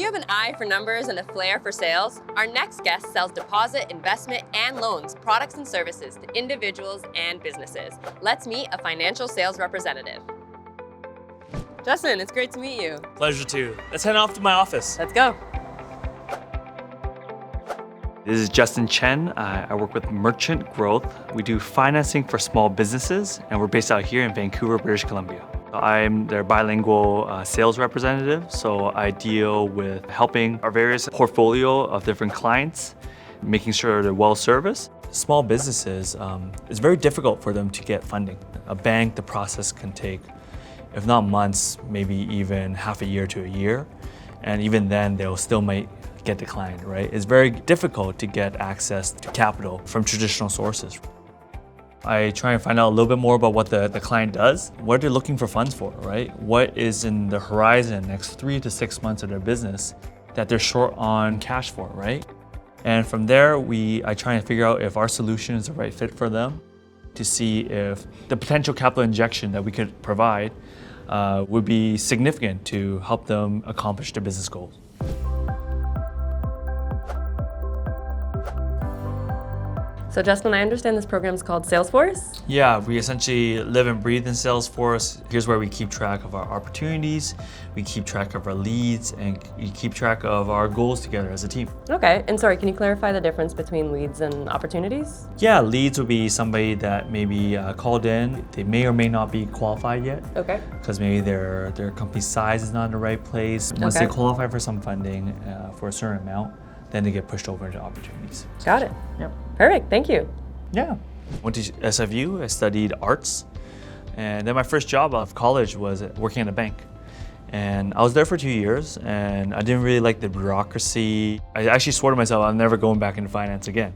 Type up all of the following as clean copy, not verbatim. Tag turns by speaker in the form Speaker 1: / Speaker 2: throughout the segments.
Speaker 1: you have an eye for numbers and a flair for sales, our next guest sells deposit, investment, and loans, products and services to individuals and businesses. Let's meet a financial sales representative. Justin, it's great to meet you.
Speaker 2: Pleasure too. Let's head off to my office.
Speaker 1: Let's go.
Speaker 2: This is Justin Chen. I work with Merchant Growth. We do financing for small businesses, and we're based out here in Vancouver, British Columbia. I'm their bilingual sales representative, so I deal with helping our various portfolio of different clients, making sure they're well serviced. Small businesses, it's very difficult for them to get funding. A bank, the process can take, if not months, maybe even half a year to a year, and even then they'll still might get declined, right? It's very difficult to get access to capital from traditional sources. I try and find out a little bit more about what the client does, what they're looking for funds for, right? What is in the horizon next 3 to 6 months of their business that they're short on cash for, right? And from there, I try and figure out if our solution is the right fit for them, to see if the potential capital injection that we could provide would be significant to help them accomplish their business goals.
Speaker 1: So Justin, I understand this program is called Salesforce?
Speaker 2: Yeah, we essentially live and breathe in Salesforce. Here's where we keep track of our opportunities, we keep track of our leads, and we keep track of our goals together as a team.
Speaker 1: Okay, and sorry, can you clarify the difference between leads and opportunities?
Speaker 2: Yeah, leads would be somebody that maybe called in. They may or may not be qualified yet.
Speaker 1: Okay.
Speaker 2: Because maybe their company size is not in the right place. Once they qualify for some funding for a certain amount, then they get pushed over into opportunities.
Speaker 1: Got it.
Speaker 2: Yep.
Speaker 1: Perfect, thank you.
Speaker 2: Yeah. Went to SFU, I studied arts. And then my first job out of college was working at a bank. And I was there for 2 years, and I didn't really like the bureaucracy. I actually swore to myself I'm never going back into finance again.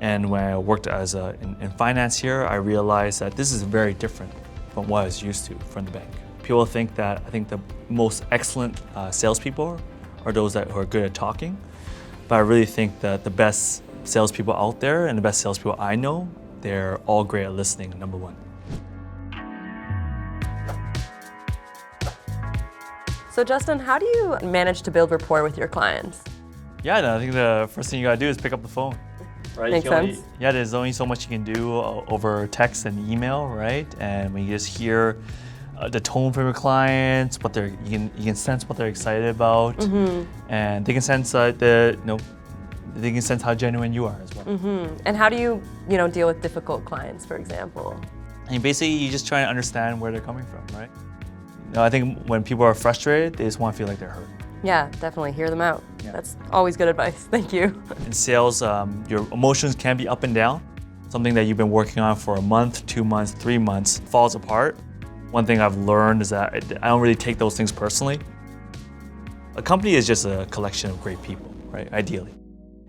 Speaker 2: And when I worked in finance here, I realized that this is very different from what I was used to from the bank. People think that I think the most excellent salespeople are those who are good at talking. But I really think that the best salespeople out there and the best salespeople I know, they're all great at listening, number one.
Speaker 1: So Justin, how do you manage to build rapport with your clients?
Speaker 2: Yeah, no, I think the first thing you gotta do is pick up the phone. Right?
Speaker 1: Makes sense.
Speaker 2: Yeah, there's only so much you can do over text and email, right? And when you just hear the tone from your clients, you can sense what they're excited about, and they can sense they can sense how genuine you are as well.
Speaker 1: And how do you deal with difficult clients, for example?
Speaker 2: And basically, you just try to understand where they're coming from, right? I think when people are frustrated, they just want to feel like they're heard.
Speaker 1: Yeah, definitely hear them out.
Speaker 2: Yeah.
Speaker 1: That's always good advice. Thank you.
Speaker 2: In sales, your emotions can be up and down. Something that you've been working on for a month, 2 months, 3 months falls apart. One thing I've learned is that I don't really take those things personally. A company is just a collection of great people, right? Ideally.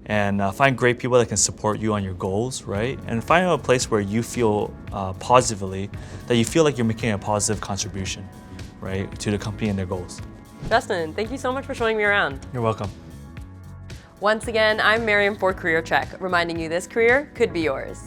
Speaker 2: And find great people that can support you on your goals, right? And find a place where you feel positively, that you feel like you're making a positive contribution, right, to the company and their goals.
Speaker 1: Justin, thank you so much for showing me around.
Speaker 2: You're welcome.
Speaker 1: Once again, I'm Miriam for Career Check, reminding you this career could be yours.